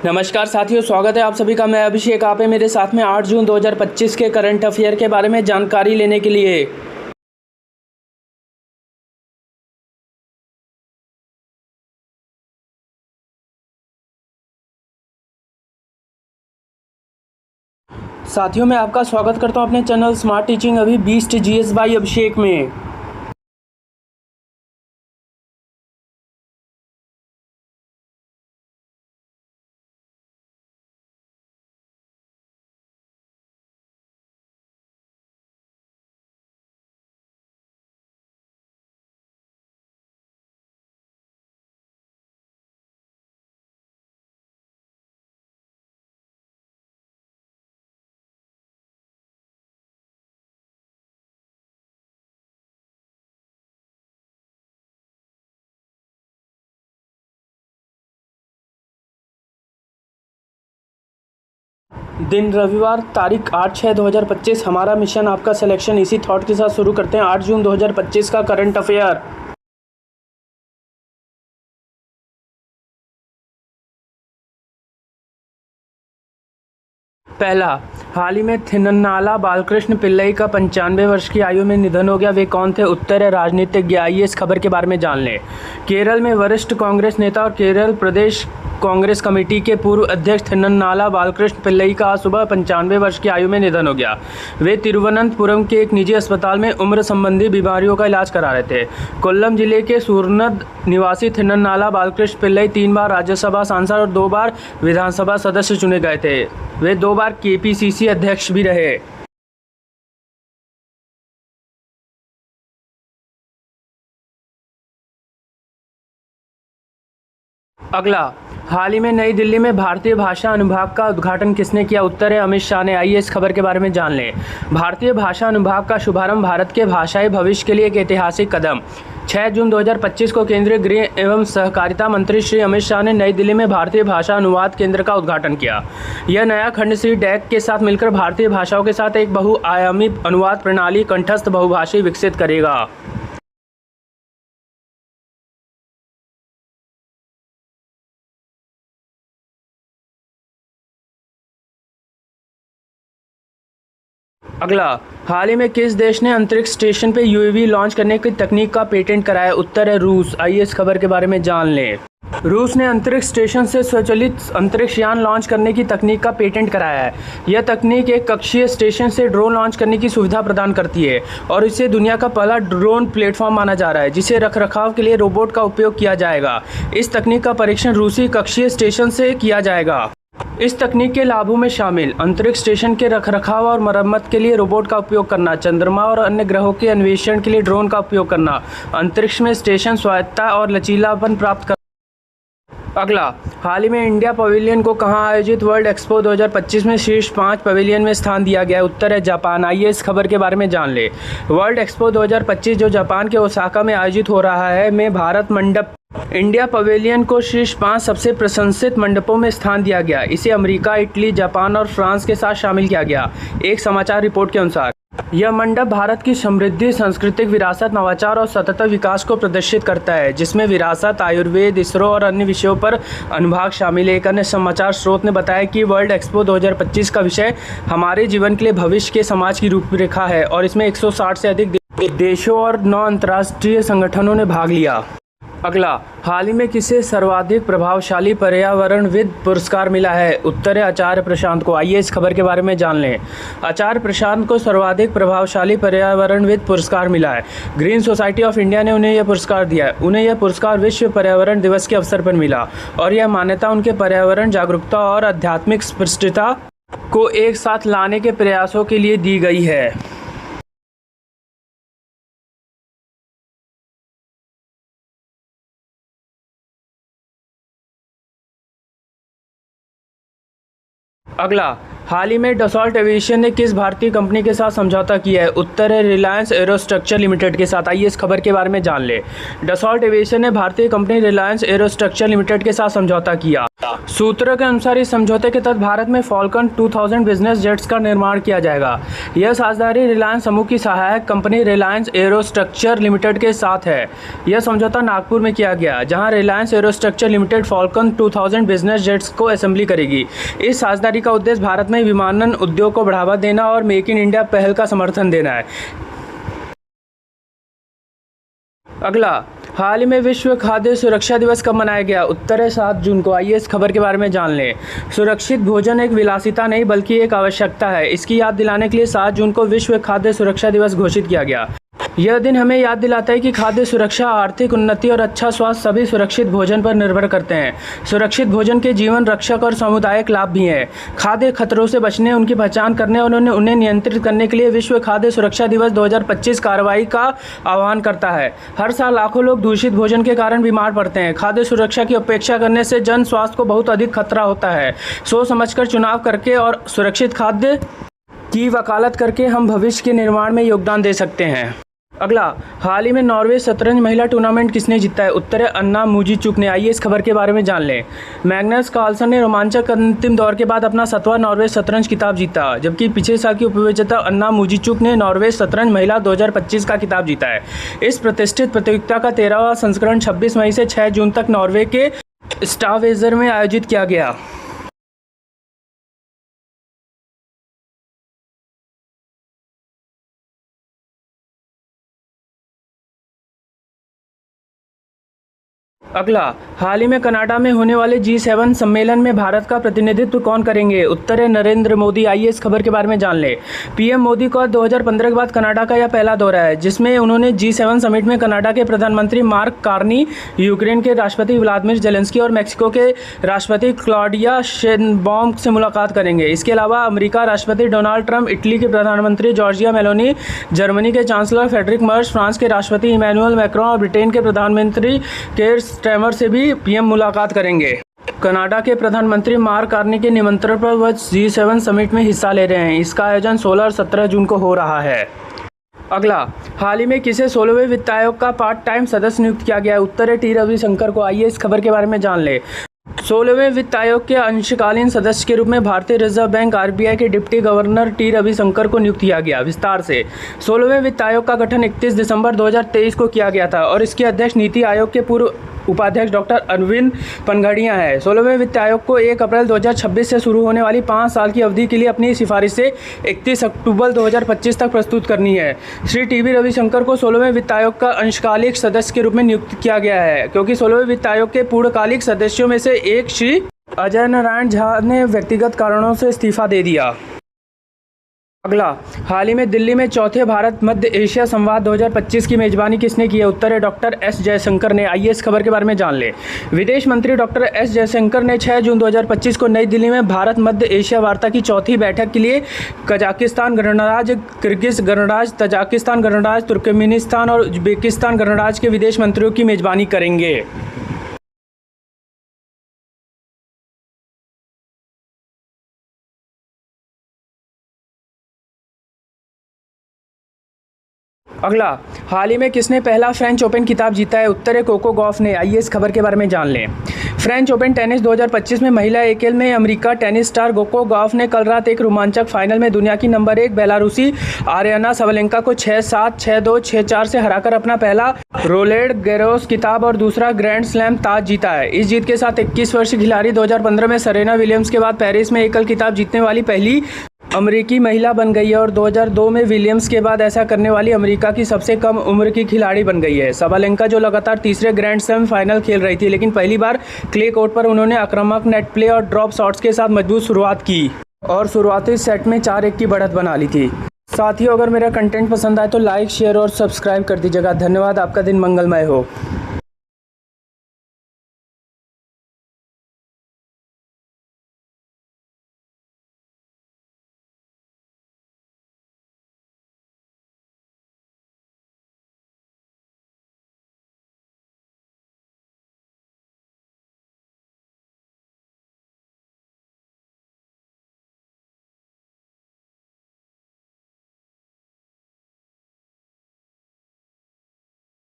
नमस्कार साथियों, स्वागत है आप सभी का। मैं अभिषेक, आप है मेरे साथ में 8 जून 2025 के करंट अफेयर के बारे में जानकारी लेने के लिए। साथियों, मैं आपका स्वागत करता हूं अपने चैनल स्मार्ट टीचिंग अभी बीस्ट जीएस बाई अभिषेक में। दिन रविवार, तारीख 8/6/2025। हमारा मिशन आपका सिलेक्शन। इसी थॉट के साथ शुरू करते हैं 8 जून 2025 का करंट अफेयर। पहला, हाल ही में थिन्नाला बालकृष्ण पिल्लई का 95 वर्ष की आयु में निधन हो गया। वे कौन थे? उत्तर है राजनीतिज्ञ। आइए इस खबर के बारे में जान लें। केरल में वरिष्ठ कांग्रेस नेता और केरल प्रदेश कांग्रेस कमेटी के पूर्व अध्यक्ष थिन्नाला बालकृष्ण पिल्लई का आज सुबह 95 वर्ष की आयु में निधन हो गया। वे तिरुवनंतपुरम के एक निजी अस्पताल में उम्र संबंधी बीमारियों का इलाज करा रहे थे। कोल्लम जिले के सूरनद निवासी थिन्नाला बालकृष्ण पिल्लई 3 बार राज्यसभा सांसद और 2 बार विधानसभा सदस्य चुने गए थे। वे 2 बार केपीसीसी अध्यक्ष भी रहे। अगला, हाल ही में नई दिल्ली में भारतीय भाषा अनुभाग का उद्घाटन किसने किया? उत्तर है अमित शाह ने। आइए इस खबर के बारे में जान लें। भारतीय भाषा अनुभाग का शुभारंभ भारत के भाषाई भविष्य के लिए एक ऐतिहासिक कदम। 6 जून 2025 को केंद्रीय गृह एवं सहकारिता मंत्री श्री अमित शाह ने नई दिल्ली में भारतीय भाषा अनुवाद केंद्र का उद्घाटन किया। यह नया खंड श्री डैक के साथ मिलकर भारतीय भाषाओं के साथ एक बहुआयामी अनुवाद प्रणाली कंठस्थ बहुभाषी विकसित करेगा। अगला, हाल ही में किस देश ने अंतरिक्ष स्टेशन पर यूएवी लॉन्च करने की तकनीक का पेटेंट कराया? उत्तर है रूस। आइए इस खबर के बारे में जान लें। रूस ने अंतरिक्ष स्टेशन से स्वचालित अंतरिक्ष यान लॉन्च करने की तकनीक का पेटेंट कराया है। यह तकनीक एक कक्षीय स्टेशन से ड्रोन लॉन्च करने की सुविधा प्रदान करती है और इसे दुनिया का पहला ड्रोन प्लेटफॉर्म माना जा रहा है जिसे रखरखाव के लिए रोबोट का उपयोग किया जाएगा। इस तकनीक का परीक्षण रूसी कक्षीय स्टेशन से किया जाएगा। इस तकनीक के लाभों में शामिल अंतरिक्ष स्टेशन के रखरखाव और मरम्मत के लिए रोबोट का उपयोग करना, चंद्रमा और अन्य ग्रहों के अन्वेषण के लिए ड्रोन का उपयोग करना, अंतरिक्ष में स्टेशन स्वायत्तता और लचीलापन प्राप्त कर। अगला, हाल ही में इंडिया पवेलियन को कहां आयोजित वर्ल्ड एक्सपो 2025 में शीर्ष 5 पवेलियन में स्थान दिया गया है? उत्तर है जापान। आइए इस खबर के बारे में जान ले। वर्ल्ड एक्सपो 2025 जो जापान के ओसाका में आयोजित हो रहा है में भारत मंडप इंडिया पवेलियन को शीर्ष 5 सबसे प्रशंसित मंडपों में स्थान दिया गया। इसे अमेरिका, इटली, जापान और फ्रांस के साथ शामिल किया गया। एक समाचार रिपोर्ट के अनुसार यह मंडप भारत की समृद्धि, सांस्कृतिक विरासत, नवाचार और सतत विकास को प्रदर्शित करता है, जिसमें विरासत, आयुर्वेद, इसरो और अन्य विषयों पर अनुभाग शामिल है। एक अन्य समाचार स्रोत ने बताया कि वर्ल्ड एक्सपो 2025 का विषय हमारे जीवन के लिए भविष्य के समाज की रूपरेखा है और इसमें 160 से अधिक देशों और 9 अंतर्राष्ट्रीय संगठनों ने भाग लिया। अगला, हाल ही में किसे सर्वाधिक प्रभावशाली पर्यावरणविद पुरस्कार मिला है? उत्तर है आचार्य प्रशांत को। आइए इस खबर के बारे में जान लें। आचार्य प्रशांत को सर्वाधिक प्रभावशाली पर्यावरणविद पुरस्कार मिला है। ग्रीन सोसाइटी ऑफ इंडिया ने उन्हें यह पुरस्कार दिया है। उन्हें यह पुरस्कार विश्व पर्यावरण दिवस के अवसर पर मिला और यह मान्यता उनके पर्यावरण जागरूकता और आध्यात्मिक स्पष्टता को एक साथ लाने के प्रयासों के लिए दी गई है। अगला, हाल ही में डसॉल्ट एविएशन ने किस भारतीय कंपनी के साथ समझौता किया है? उत्तर है रिलायंस एरोस्ट्रक्चर लिमिटेड के साथ। आइए इस खबर के बारे में जान ले। डसॉल्ट एविएशन ने भारतीय कंपनी रिलायंस एरोस्ट्रक्चर लिमिटेड के साथ समझौता किया। सूत्रों के अनुसार इस समझौते के तहत भारत में फॉल्कन 2000 बिजनेस जेट्स का निर्माण किया जाएगा। यह साझेदारी रिलायंस समूह की सहायक कंपनी रिलायंस एरोस्ट्रक्चर लिमिटेड के साथ है। यह समझौता नागपुर में किया गया, जहां Reliance aerostructure limited Falcon 2000 business jets को असेंबली करेगी। इस साझेदारी का उद्देश्य भारत में विमानन उद्योग को बढ़ावा देना और मेक इन इंडिया पहल का समर्थन देना है। अगला, हाल ही में विश्व खाद्य सुरक्षा दिवस कब मनाया गया? उत्तर है 7 जून को। आइए इस खबर के बारे में जान लें। सुरक्षित भोजन एक विलासिता नहीं बल्कि एक आवश्यकता है। इसकी याद दिलाने के लिए 7 जून को विश्व खाद्य सुरक्षा दिवस घोषित किया गया। यह दिन हमें याद दिलाता है कि खाद्य सुरक्षा, आर्थिक उन्नति और अच्छा स्वास्थ्य सभी सुरक्षित भोजन पर निर्भर करते हैं। सुरक्षित भोजन के जीवन रक्षक और सामुदायिक लाभ भी हैं। खाद्य खतरों से बचने, उनकी पहचान करने और उन्हें नियंत्रित करने के लिए विश्व खाद्य सुरक्षा दिवस 2025 कार्रवाई का आह्वान करता है। हर साल लाखों लोग दूषित भोजन के कारण बीमार पड़ते हैं। खाद्य सुरक्षा की उपेक्षा करने से जन स्वास्थ्य को बहुत अधिक खतरा होता है। सोच समझकर चुनाव करके और सुरक्षित खाद्य की वकालत करके हम भविष्य के निर्माण में योगदान दे सकते हैं। अगला, हाल ही में नॉर्वे शतरंज महिला टूर्नामेंट किसने जीता है? उत्तर है अन्ना मुजीचुक ने। आइए इस खबर के बारे में जान लें। मैग्नस कार्लसन ने रोमांचक अंतिम दौर के बाद अपना 7वां नॉर्वे शतरंज खिताब जीता, जबकि पिछले साल की उपविजेता अन्ना मुजीचुक ने नॉर्वे शतरंज महिला 2025 का खिताब जीता है। इस प्रतिष्ठित प्रतियोगिता का 13वां संस्करण 26 मई से 6 जून तक नॉर्वे के स्टावेजर में आयोजित किया गया। अगला, हाल ही में कनाडा में होने वाले G7 सम्मेलन में भारत का प्रतिनिधित्व कौन करेंगे? उत्तर है नरेंद्र मोदी। आइए इस खबर के बारे में जान लें। पीएम मोदी का 2015 के बाद कनाडा का यह पहला दौरा है, जिसमें उन्होंने G7 समिट में कनाडा के प्रधानमंत्री मार्क कार्नी, यूक्रेन के राष्ट्रपति व्लादिमीर जेलेंस्की और मेक्सिको के राष्ट्रपति क्लॉडिया शेनबॉम से मुलाकात करेंगे। इसके अलावा अमेरिका राष्ट्रपति डोनाल्ड ट्रंप, इटली के प्रधानमंत्री जॉर्जिया मेलोनी, जर्मनी के चांसलर फ्रेडरिक मर्स, फ्रांस के राष्ट्रपति इमैनुअल मैक्रोन और ब्रिटेन के प्रधानमंत्री केयर स्टारमर से भी पीएम मुलाकात करेंगे। कनाडा के प्रधानमंत्री मार्क कार्नी के निमंत्रण पर वह G7 समिट में हिस्सा ले रहे हैं। इसका आयोजन 16 और 17 जून को हो रहा है। अगला, हाल ही में किसे 16वें वित्त आयोग का पार्ट टाइम सदस्य नियुक्त किया गया है? उत्तर है टी रविशंकर को। आइए इस खबर के बारे में जान ले। 16वें वित्त आयोग के अंशकालीन सदस्य के रूप में भारतीय रिजर्व बैंक RBI के डिप्टी गवर्नर टी रविशंकर को नियुक्त किया गया। विस्तार से, 16वें वित्त आयोग का गठन 31 दिसंबर 2023 को किया गया था और इसके अध्यक्ष नीति आयोग के पूर्व उपाध्यक्ष डॉक्टर अरविंद पनघड़िया है। 16वें वित्त आयोग को 1 अप्रैल 2026 से शुरू होने वाली 5 साल की अवधि के लिए अपनी सिफारिशें 31 अक्टूबर 2025 तक प्रस्तुत करनी है। श्री टी रविशंकर को 16वें वित्त आयोग का अंशकालिक सदस्य के रूप में नियुक्त किया गया है, क्योंकि 16वें वित्त आयोग के पूर्णकालिक सदस्यों में से एक श्री अजय नारायण झा ने व्यक्तिगत कारणों से इस्तीफा दे दिया। अगला, हाल ही में दिल्ली में चौथे भारत मध्य एशिया संवाद 2025 की मेजबानी किसने की है? उत्तर है डॉक्टर एस जयशंकर ने। आइए इस खबर के बारे में जान ले। विदेश मंत्री डॉक्टर एस जयशंकर ने 6 जून 2025 को नई दिल्ली में भारत मध्य एशिया वार्ता की चौथी बैठक के लिए कजाकिस्तान गणराज्य, किर्गिज गणराज्य, तजाकिस्तान गणराज्य, तुर्कमेनिस्तान और उज्बेकिस्तान गणराज्य के विदेश मंत्रियों की मेजबानी करेंगे। अगला, हाल ही में किसने पहला फ्रेंच ओपन खिताब जीता है? उत्तर है कोको गॉफ ने। आइए इस खबर के बारे में जान लें। फ्रेंच ओपन टेनिस 2025 में महिला एकल में America tennis star Coco Gauff ने कल रात एक रोमांचक फाइनल में दुनिया की नंबर 1 बेलारूसी आर्याना सबलेंका को 6-7, 6-2, 6-4 से हराकर अपना पहला रोलैंड गैरोस खिताब और दूसरा ग्रैंड स्लैम ताज जीता है। इस जीत के साथ 21 वर्षीय खिलाड़ी 2015 में सेरेना विलियम्स के बाद पेरिस में एकल खिताब जीतने वाली पहली अमेरिकी महिला बन गई है और 2002 में विलियम्स के बाद ऐसा करने वाली अमेरिका की सबसे कम उम्र की खिलाड़ी बन गई है। सबलेंका जो लगातार तीसरे ग्रैंड स्लैम फाइनल खेल रही थी, लेकिन पहली बार क्ले कोर्ट पर उन्होंने आक्रामक नेट प्ले और ड्रॉप शॉट्स के साथ मजबूत शुरुआत की और शुरुआती सेट में 4-1 की बढ़त बना ली थी। साथियों, अगर मेरा कंटेंट पसंद आए तो लाइक, शेयर और सब्सक्राइब कर दीजिएगा। धन्यवाद। आपका दिन मंगलमय हो।